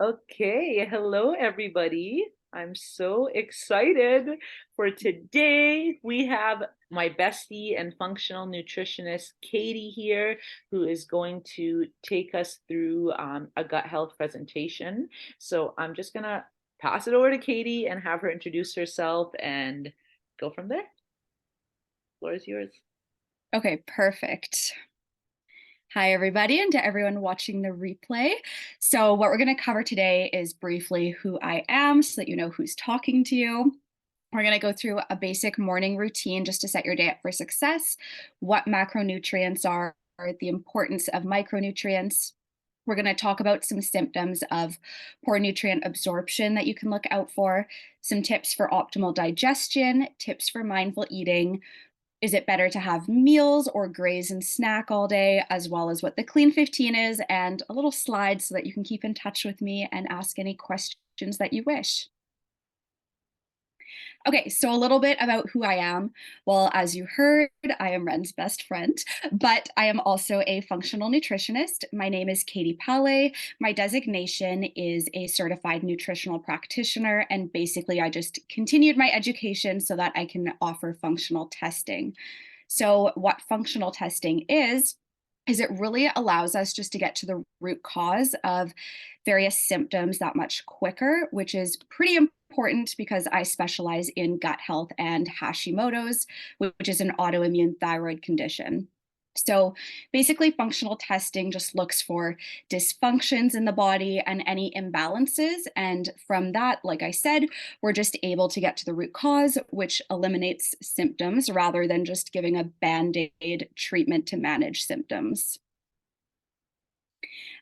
Okay, hello everybody. I'm so excited for today. We have my bestie and functional nutritionist, Katie, here, who is going to take us through a gut health presentation. So I'm just going to pass it over to Katie and have her introduce herself and go from there. The floor is yours. Okay, perfect. Hi, everybody, and to everyone watching the replay. So what we're going to cover today is briefly who I am so that you know who's talking to you. We're going to go through a basic morning routine just to set your day up for success, what macronutrients are, the importance of micronutrients. We're going to talk about some symptoms of poor nutrient absorption that you can look out for, some tips for optimal digestion, tips for mindful eating. Is it better to have meals or graze and snack all day, as well as what the Clean 15 is, and a little slide so that you can keep in touch with me and ask any questions that you wish. Okay, so a little bit about who I am. Well, as you heard, I am Ren's best friend, but I am also a functional nutritionist. My name is Katie Pallai. My designation is a certified nutritional practitioner, and basically I just continued my education so that I can offer functional testing. So what functional testing is it really allows us just to get to the root cause of various symptoms that much quicker, which is pretty important because I specialize in gut health and Hashimoto's, which is an autoimmune thyroid condition. So basically, functional testing just looks for dysfunctions in the body and any imbalances. And from that, like I said, we're just able to get to the root cause, which eliminates symptoms rather than just giving a band-aid treatment to manage symptoms.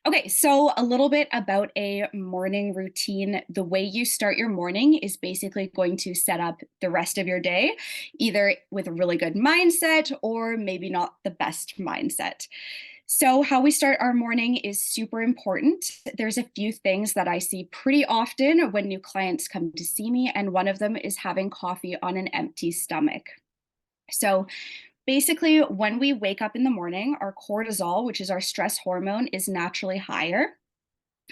Okay, so a little bit about a morning routine. The way you start your morning is basically going to set up the rest of your day, either with a really good mindset or maybe not the best mindset. So, how we start our morning is super important. There's a few things that I see pretty often when new clients come to see me, and one of them is having coffee on an empty stomach. So, basically, when we wake up in the morning, our cortisol, which is our stress hormone, is naturally higher.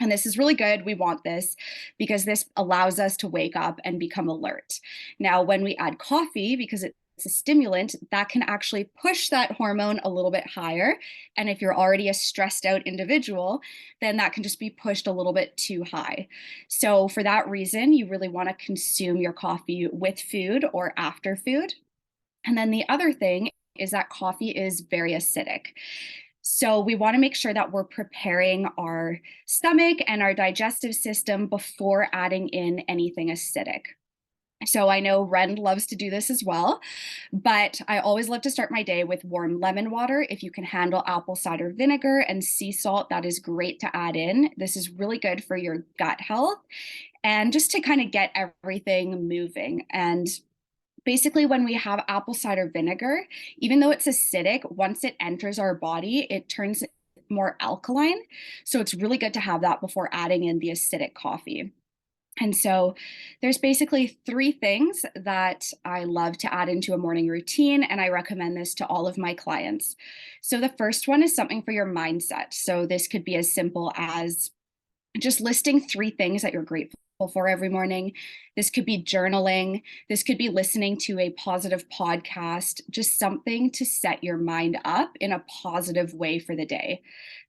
And this is really good. We want this because this allows us to wake up and become alert. Now, when we add coffee, because it's a stimulant, that can actually push that hormone a little bit higher. And if you're already a stressed out individual, then that can just be pushed a little bit too high. So, for that reason, you really want to consume your coffee with food or after food. And then the other thing is that coffee is very acidic. So we want to make sure that we're preparing our stomach and our digestive system before adding in anything acidic. So I know Ren loves to do this as well, but I always love to start my day with warm lemon water. If you can handle apple cider vinegar and sea salt, that is great to add in. This is really good for your gut health and just to kind of get everything moving. And basically, when we have apple cider vinegar, even though it's acidic, once it enters our body, it turns more alkaline. So it's really good to have that before adding in the acidic coffee. And so there's basically three things that I love to add into a morning routine, and I recommend this to all of my clients. So the first one is something for your mindset. So this could be as simple as just listing three things that you're grateful for every morning. This could be journaling. This could be listening to a positive podcast, just something to set your mind up in a positive way for the day.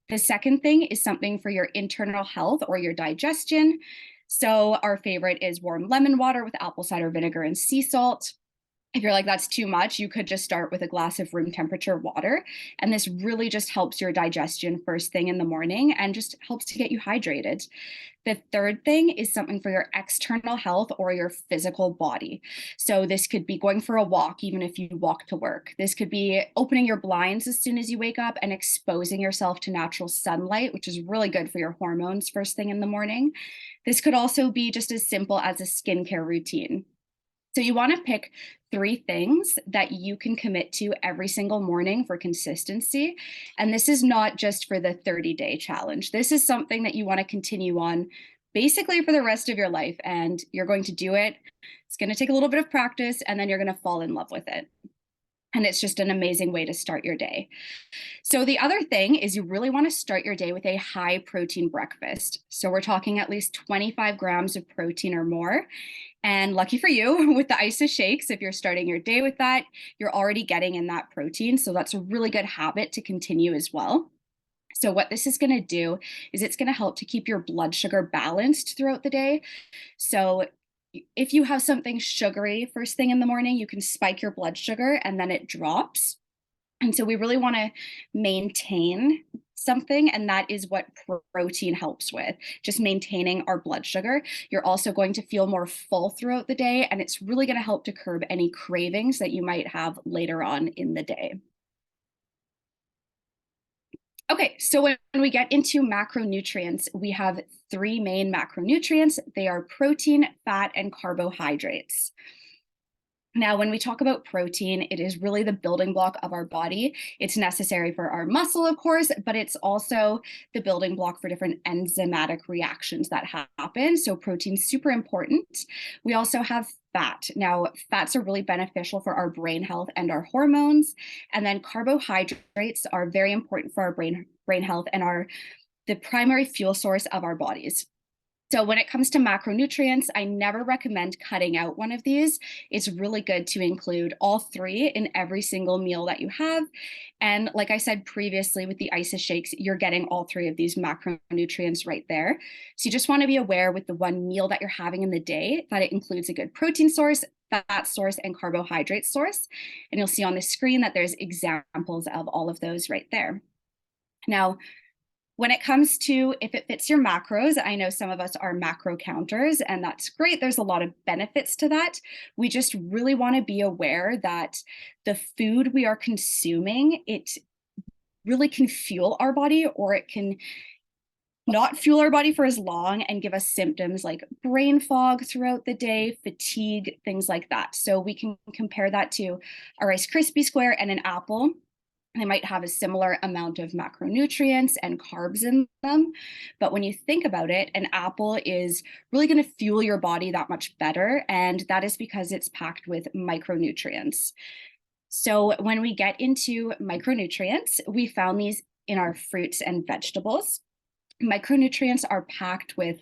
The second thing is something for your internal health or your digestion. So our favorite is warm lemon water with apple cider vinegar and sea salt. If you're like, that's too much, you could just start with a glass of room temperature water. And this really just helps your digestion first thing in the morning and just helps to get you hydrated. The third thing is something for your external health or your physical body. So this could be going for a walk, even if you walk to work. This could be opening your blinds as soon as you wake up and exposing yourself to natural sunlight, which is really good for your hormones first thing in the morning. This could also be just as simple as a skincare routine. So you want to pick three things that you can commit to every single morning for consistency. And this is not just for the 30-day challenge. This is something that you want to continue on basically for the rest of your life. And you're going to do it. It's going to take a little bit of practice, and then you're going to fall in love with it. And it's just an amazing way to start your day. So the other thing is you really want to start your day with a high protein breakfast. So we're talking at least 25 grams of protein or more. And lucky for you, with the ISA shakes, if you're starting your day with that, you're already getting in that protein. So that's a really good habit to continue as well. So what this is going to do is it's going to help to keep your blood sugar balanced throughout the day. So if you have something sugary first thing in the morning, you can spike your blood sugar and then it drops. And so we really want to maintain something, and that is what protein helps with, just maintaining our blood sugar. You're also going to feel more full throughout the day, and it's really going to help to curb any cravings that you might have later on in the day. Okay, so when we get into macronutrients, we have three main macronutrients. They are protein, fat, and carbohydrates. Now, when we talk about protein, it is really the building block of our body. It's necessary for our muscle, of course, but it's also the building block for different enzymatic reactions that happen. So protein's super important. We also have fat. Now, fats are really beneficial for our brain health and our hormones. And then carbohydrates are very important for our brain health and are the primary fuel source of our bodies. So when it comes to macronutrients, I never recommend cutting out one of these. It's really good to include all three in every single meal that you have. And like I said previously with the ISA shakes, you're getting all three of these macronutrients right there. So you just want to be aware with the one meal that you're having in the day that it includes a good protein source, fat source, and carbohydrate source. And you'll see on the screen that there's examples of all of those right there. Now, when it comes to if it fits your macros, I know some of us are macro counters, and that's great. There's a lot of benefits to that. We just really want to be aware that the food we are consuming, it really can fuel our body, or it can not fuel our body for as long and give us symptoms like brain fog throughout the day, fatigue, things like that. So we can compare that to a Rice Krispie square and an apple. They might have a similar amount of macronutrients and carbs in them. But when you think about it, an apple is really going to fuel your body that much better. And that is because it's packed with micronutrients. So when we get into micronutrients, we found these in our fruits and vegetables. Micronutrients are packed with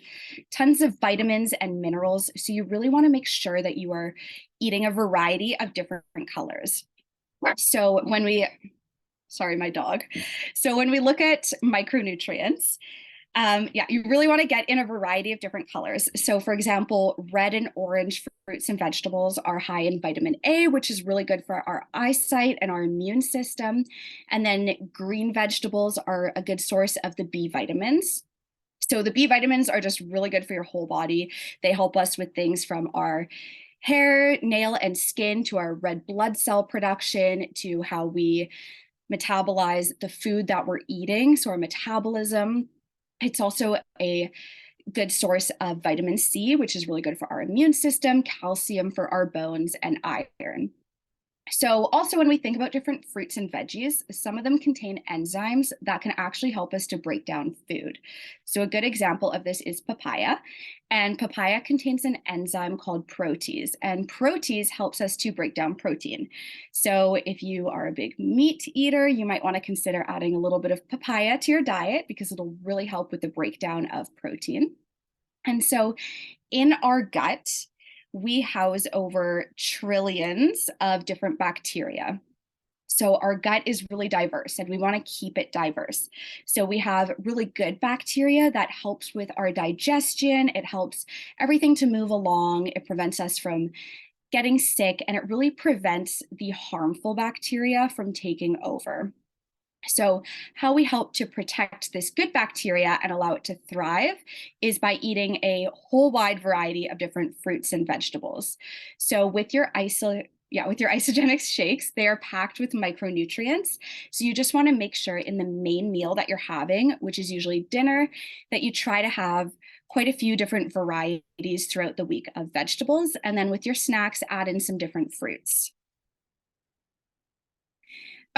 tons of vitamins and minerals. So you really want to make sure that you are eating a variety of different colors. So when we sorry, my dog. So when we look at micronutrients, you really want to get in a variety of different colors. So for example, red and orange fruits and vegetables are high in vitamin A, which is really good for our eyesight and our immune system. And then green vegetables are a good source of the B vitamins. So the B vitamins are just really good for your whole body. They help us with things from our hair, nail, and skin to our red blood cell production to how we metabolize the food that we're eating, so our metabolism. It's also a good source of vitamin C, which is really good for our immune system, calcium for our bones, and iron. So also when we think about different fruits and veggies, some of them contain enzymes that can actually help us to break down food. So a good example of this is papaya. And papaya contains an enzyme called protease, and protease helps us to break down protein. So if you are a big meat eater, you might want to consider adding a little bit of papaya to your diet because it'll really help with the breakdown of protein. And so in our gut, we house over trillions of different bacteria. So our gut is really diverse and we want to keep it diverse. So we have really good bacteria that helps with our digestion. It helps everything to move along. It prevents us from getting sick, and it really prevents the harmful bacteria from taking over. So how we help to protect this good bacteria and allow it to thrive is by eating a whole wide variety of different fruits and vegetables. So with your isogenic shakes, they are packed with micronutrients. So you just want to make sure in the main meal that you're having, which is usually dinner, that you try to have quite a few different varieties throughout the week of vegetables. And then with your snacks, add in some different fruits.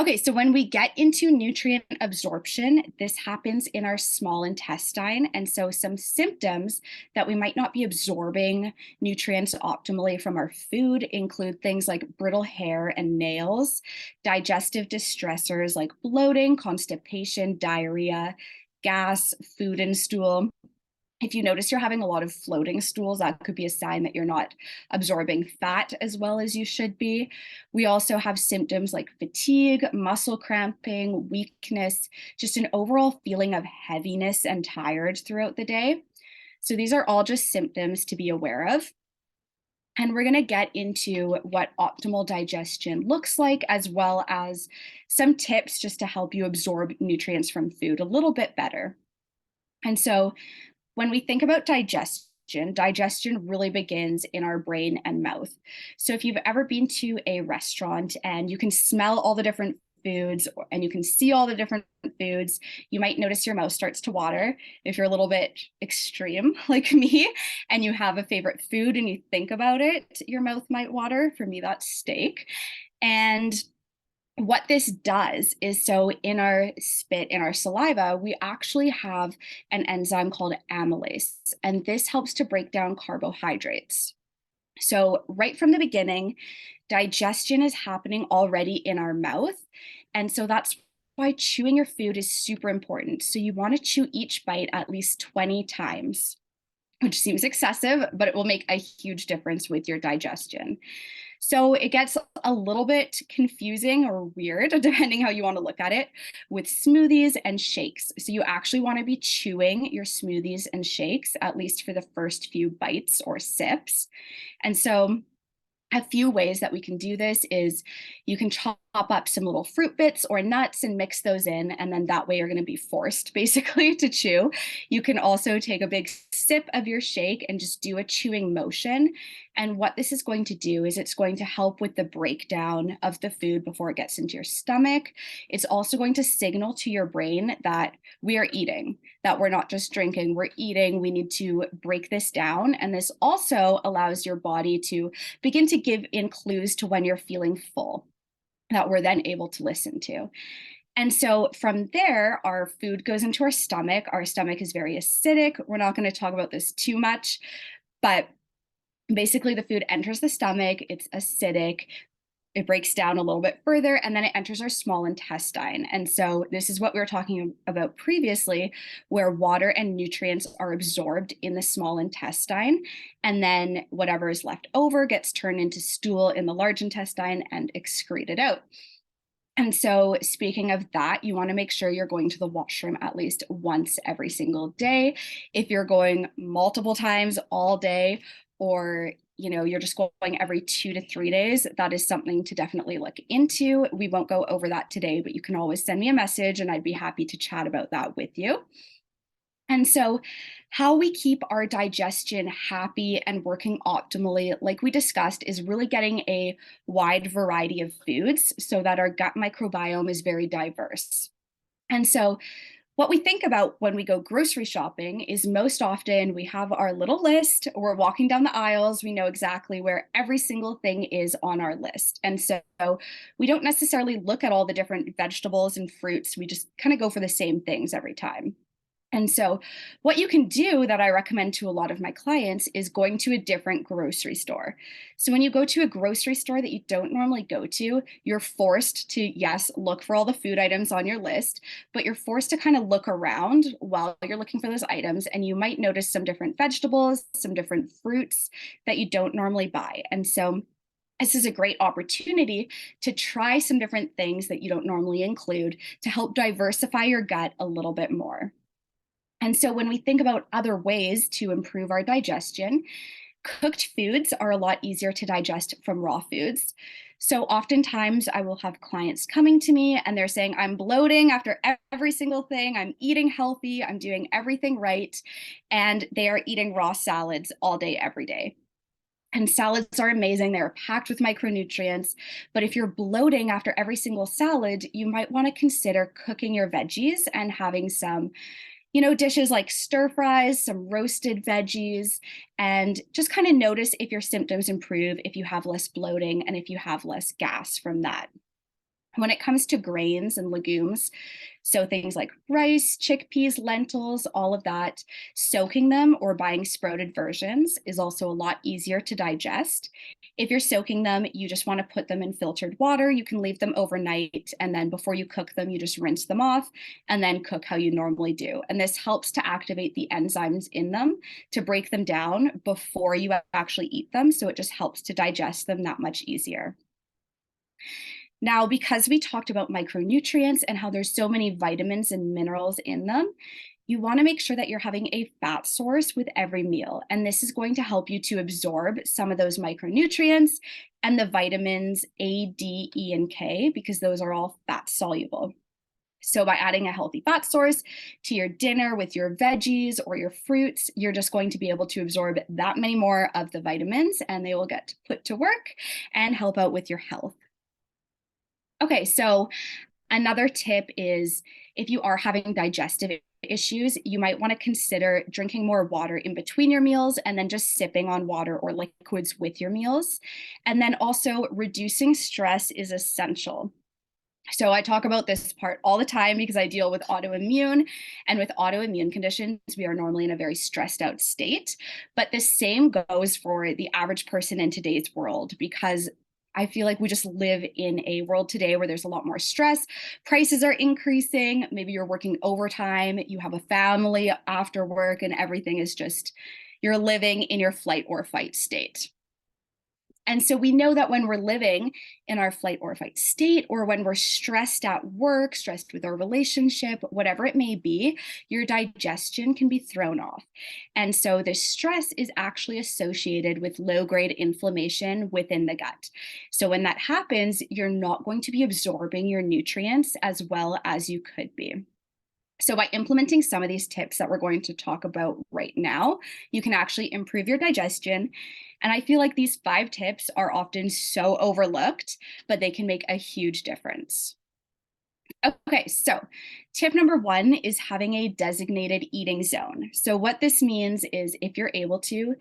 Okay, so when we get into nutrient absorption, this happens in our small intestine. And so some symptoms that we might not be absorbing nutrients optimally from our food include things like brittle hair and nails, digestive distressors like bloating, constipation, diarrhea, gas, food and stool. If you notice you're having a lot of floating stools, that could be a sign that you're not absorbing fat as well as you should be. We also have symptoms like fatigue, muscle cramping, weakness, just an overall feeling of heaviness and tired throughout the day. So these are all just symptoms to be aware of. And we're going to get into what optimal digestion looks like, as well as some tips just to help you absorb nutrients from food a little bit better. And so when we think about digestion really begins in our brain and mouth. So if you've ever been to a restaurant and you can smell all the different foods and you can see all the different foods, you might notice your mouth starts to water. If you're a little bit extreme like me and you have a favorite food and you think about it, your mouth might water. For me, that's steak. And what this does is, so in our spit, in our saliva, we actually have an enzyme called amylase, and this helps to break down carbohydrates. So right from the beginning, digestion is happening already in our mouth. And so that's why chewing your food is super important. So you want to chew each bite at least 20 times, which seems excessive, but it will make a huge difference with your digestion. So it gets a little bit confusing or weird, depending how you want to look at it, with smoothies and shakes. So you actually want to be chewing your smoothies and shakes, at least for the first few bites or sips. And so a few ways that we can do this is you can chop up some little fruit bits or nuts and mix those in, and then that way you're going to be forced basically to chew. You can also take a big sip of your shake and just do a chewing motion. And what this is going to do is it's going to help with the breakdown of the food before it gets into your stomach. It's also going to signal to your brain that we are eating, that we're not just drinking, we're eating, we need to break this down. And this also allows your body to begin to give in clues to when you're feeling full that we're then able to listen to. And so from there, our food goes into our stomach. Our stomach is very acidic. We're not going to talk about this too much, but basically the food enters the stomach, it's acidic, it breaks down a little bit further, and then it enters our small intestine. And so this is what we were talking about previously, where water and nutrients are absorbed in the small intestine, and then whatever is left over gets turned into stool in the large intestine and excreted out. And so speaking of that, you want to make sure you're going to the washroom at least once every single day. If you're going multiple times all day, or you're just going every 2 to 3 days, that is something to definitely look into. We won't go over that today, but you can always send me a message and I'd be happy to chat about that with you. And so how we keep our digestion happy and working optimally, like we discussed, is really getting a wide variety of foods so that our gut microbiome is very diverse. And so what we think about when we go grocery shopping is most often we have our little list, we're walking down the aisles, we know exactly where every single thing is on our list. And so we don't necessarily look at all the different vegetables and fruits, we just kind of go for the same things every time. And so what you can do that I recommend to a lot of my clients is going to a different grocery store. So when you go to a grocery store that you don't normally go to, you're forced to, yes, look for all the food items on your list, but you're forced to kind of look around while you're looking for those items. And you might notice some different vegetables, some different fruits that you don't normally buy. And so this is a great opportunity to try some different things that you don't normally include to help diversify your gut a little bit more. And so when we think about other ways to improve our digestion, cooked foods are a lot easier to digest from raw foods. So oftentimes I will have clients coming to me and they're saying, I'm bloating after every single thing, I'm eating healthy, I'm doing everything right, and they are eating raw salads all day, every day. And salads are amazing. They're packed with micronutrients. But if you're bloating after every single salad, you might want to consider cooking your veggies and having some dishes like stir fries, some roasted veggies, and just kind of notice if your symptoms improve, if you have less bloating, and if you have less gas from that. When it comes to grains and legumes, so things like rice, chickpeas, lentils, all of that, soaking them or buying sprouted versions is also a lot easier to digest. If you're soaking them, you just want to put them in filtered water. You can leave them overnight, and then before you cook them, you just rinse them off and then cook how you normally do. And this helps to activate the enzymes in them to break them down before you actually eat them. So it just helps to digest them that much easier. Now, because we talked about micronutrients and how there's so many vitamins and minerals in them, you want to make sure that you're having a fat source with every meal. And this is going to help you to absorb some of those micronutrients and the vitamins A, D, E, and K, because those are all fat soluble. So by adding a healthy fat source to your dinner with your veggies or your fruits, you're just going to be able to absorb that many more of the vitamins, and they will get put to work and help out with your health. Okay, so another tip is if you are having digestive issues, you might want to consider drinking more water in between your meals and then just sipping on water or liquids with your meals. And then also reducing stress is essential. So I talk about this part all the time because I deal with autoimmune, and with autoimmune conditions, we are normally in a very stressed out state. But the same goes for the average person in today's world, because I feel like we just live in a world today where there's a lot more stress. Prices are increasing. Maybe you're working overtime, you have a family after work, and everything is just, you're living in your flight or fight state. And so we know that when we're living in our flight or fight state, or when we're stressed at work, stressed with our relationship, whatever it may be, your digestion can be thrown off. And so this stress is actually associated with low-grade inflammation within the gut. So when that happens, you're not going to be absorbing your nutrients as well as you could be. So by implementing some of these tips that we're going to talk about right now, you can actually improve your digestion. And I feel like these 5 tips are often so overlooked, but they can make a huge difference. Okay, so tip number 1 is having a designated eating zone. So what this means is if you're able to,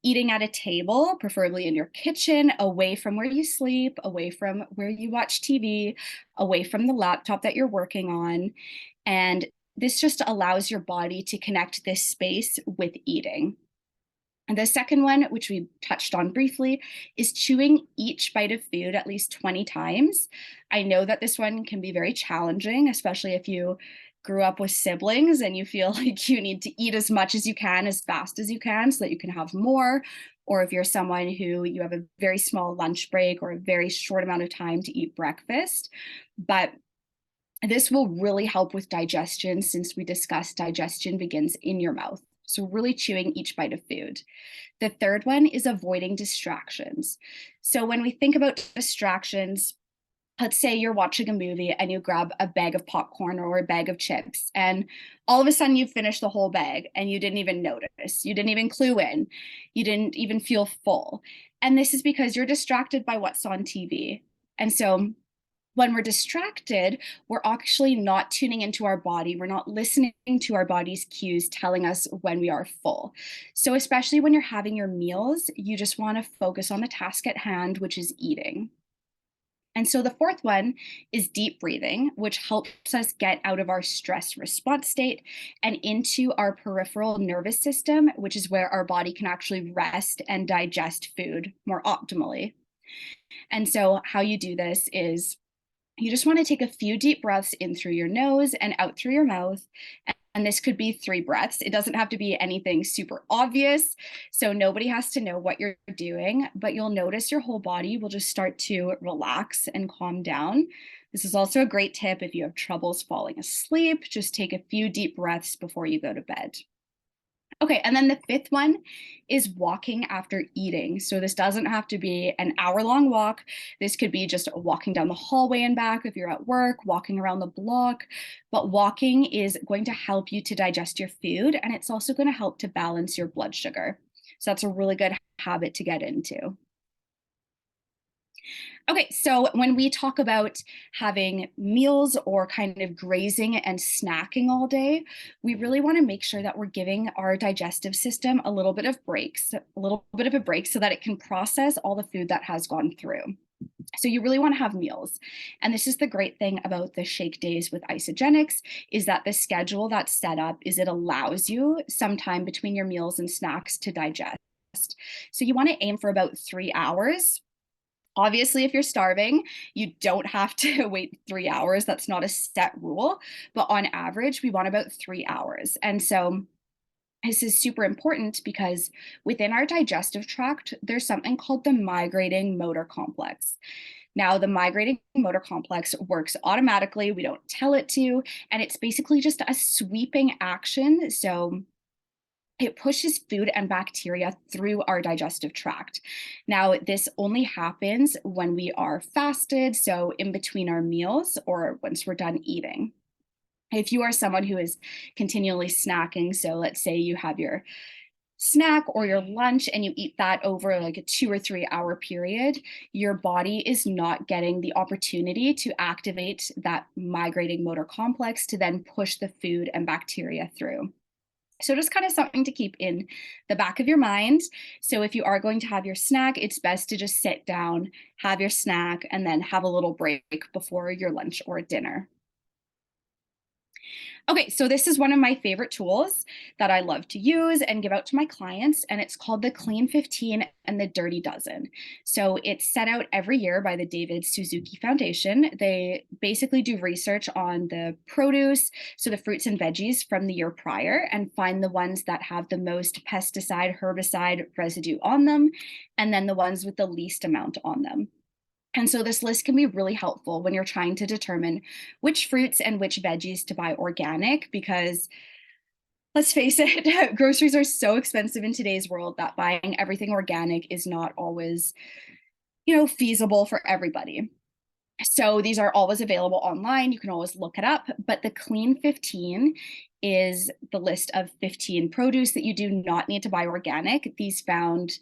eating at a table, preferably in your kitchen, away from where you sleep, away from where you watch TV, away from the laptop that you're working on. And this just allows your body to connect this space with eating. And the second one, which we touched on briefly, is chewing each bite of food at least 20 times. I know that this one can be very challenging, especially if you grew up with siblings and you feel like you need to eat as much as you can, as fast as you can, so that you can have more. Or if you're someone who you have a very small lunch break or a very short amount of time to eat breakfast. But this will really help with digestion, since we discussed digestion begins in your mouth. So really chewing each bite of food. The third one is avoiding distractions. So when we think about distractions, let's say you're watching a movie and you grab a bag of popcorn or a bag of chips, and all of a sudden you finish the whole bag and you didn't even notice, you didn't even clue in, you didn't even feel full. And this is because you're distracted by what's on TV. And so when we're distracted, we're actually not tuning into our body. We're not listening to our body's cues telling us when we are full. So especially when you're having your meals, you just want to focus on the task at hand, which is eating. And so the fourth one is deep breathing, which helps us get out of our stress response state and into our peripheral nervous system, which is where our body can actually rest and digest food more optimally. And so how you do this is you just want to take a few deep breaths in through your nose and out through your mouth. And this could be 3 breaths. It doesn't have to be anything super obvious. So nobody has to know what you're doing, but you'll notice your whole body will just start to relax and calm down. This is also a great tip if you have troubles falling asleep. Just take a few deep breaths before you go to bed. Okay, and then the fifth one is walking after eating. So this doesn't have to be an hour-long walk. This could be just walking down the hallway and back if you're at work, walking around the block. But walking is going to help you to digest your food, and it's also going to help to balance your blood sugar. So that's a really good habit to get into. Okay, so when we talk about having meals or kind of grazing and snacking all day, we really want to make sure that we're giving our digestive system a little bit of breaks, a little bit of a break so that it can process all the food that has gone through. So you really want to have meals. And this is the great thing about the shake days with isogenics, is that the schedule that's set up is it allows you some time between your meals and snacks to digest. So you want to aim for about 3 hours. Obviously, if you're starving, you don't have to wait 3 hours. That's not a set rule. But on average, we want about 3 hours. And so this is super important because within our digestive tract, there's something called the migrating motor complex. Now, the migrating motor complex works automatically. We don't tell it to, and it's basically just a sweeping action. So it pushes food and bacteria through our digestive tract. Now, this only happens when we are fasted, so in between our meals or once we're done eating. If you are someone who is continually snacking, so let's say you have your snack or your lunch and you eat that over like a 2 or 3 hour period, your body is not getting the opportunity to activate that migrating motor complex to then push the food and bacteria through. So just kind of something to keep in the back of your mind. So if you are going to have your snack, it's best to just sit down, have your snack, and then have a little break before your lunch or dinner. Okay, so this is one of my favorite tools that I love to use and give out to my clients, and it's called the Clean 15 and the Dirty Dozen. So it's set out every year by the David Suzuki Foundation. They basically do research on the produce, so the fruits and veggies from the year prior, and find the ones that have the most pesticide, herbicide residue on them, and then the ones with the least amount on them. And so this list can be really helpful when you're trying to determine which fruits and which veggies to buy organic, because let's face it, groceries are so expensive in today's world that buying everything organic is not always, feasible for everybody. So these are always available online. You can always look it up, but the Clean 15 is the list of 15 produce that you do not need to buy organic. These found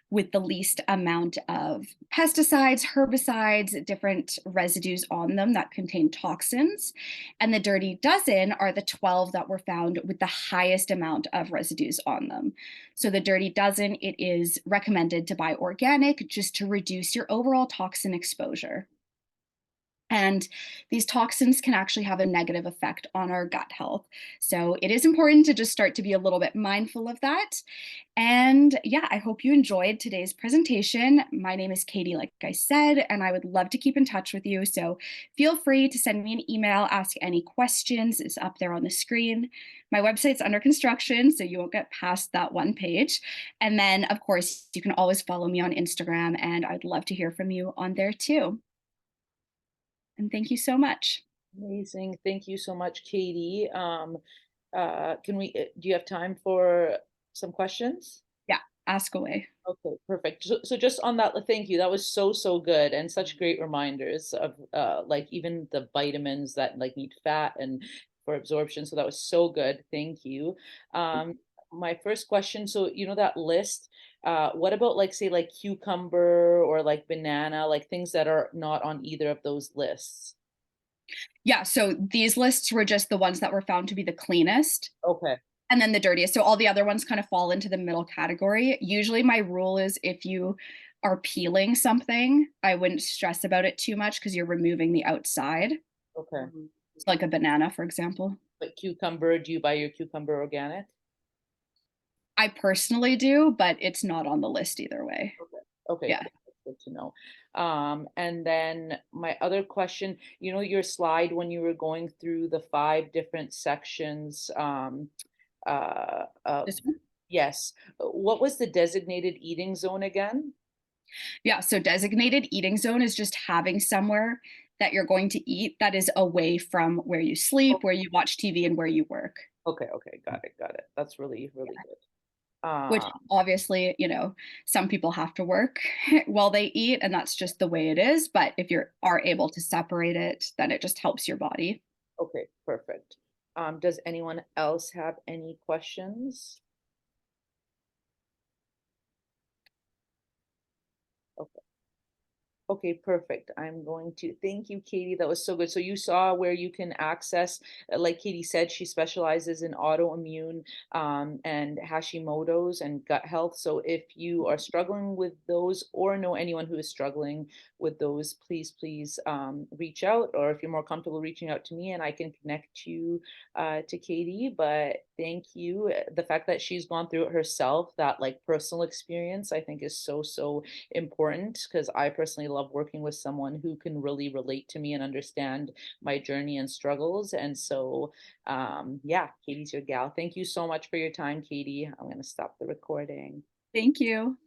with the least amount of pesticides, herbicides, different residues on them that contain toxins. And the Dirty Dozen are the 12 that were found with the highest amount of residues on them. So the Dirty Dozen, it is recommended to buy organic just to reduce your overall toxin exposure. And these toxins can actually have a negative effect on our gut health. So it is important to just start to be a little bit mindful of that. And yeah, I hope you enjoyed today's presentation. My name is Katie, like I said, and I would love to keep in touch with you. So feel free to send me an email, ask any questions. It's up there on the screen. My website's under construction, so you won't get past that one page. And then, of course, you can always follow me on Instagram, and I'd love to hear from you on there too. And thank you so much. Amazing. Thank you so much, Katie. Do you have time for some questions? Yeah, ask away. Okay, perfect. So just on that, thank you. That was so, so good and such great reminders of like even the vitamins that like need fat and for absorption. So that was so good. Thank you. My first question, so that list, what about like say like cucumber or like banana, like things that are not on either of those lists? Yeah, so these lists were just the ones that were found to be the cleanest Okay. and then the dirtiest. So all the other ones kind of fall into the middle category. Usually my rule is if you are peeling something, I wouldn't stress about it too much because you're removing the outside. Okay. Like a banana, for example. But cucumber, do you buy your cucumber organic? I personally do, but it's not on the list either way. Okay. Okay, Yeah. cool. That's good to know. And then my other question, your slide when you were going through the 5 different sections, This one? yes. What was the designated eating zone again? Yeah, so designated eating zone is just having somewhere that you're going to eat that is away from where you sleep, where you watch TV, and where you work. Okay, okay, got it, got it. That's really, really good. Which obviously, some people have to work while they eat, and that's just the way it is. But if you are able to separate it, then it just helps your body. Okay, perfect. Does anyone else have any questions? Okay. Okay, perfect. I'm going to thank you, Katie. That was so good. So you saw where you can access, like Katie said, she specializes in autoimmune and Hashimoto's and gut health. So if you are struggling with those or know anyone who is struggling with those, please reach out. Or if you're more comfortable reaching out to me, and I can connect you to Katie. But thank you. The fact that she's gone through it herself, that like personal experience, I think is so important because I personally love working with someone who can really relate to me and understand my journey and struggles. And so, yeah, Katie's your gal. Thank you so much for your time, Katie. I'm going to stop the recording. Thank you.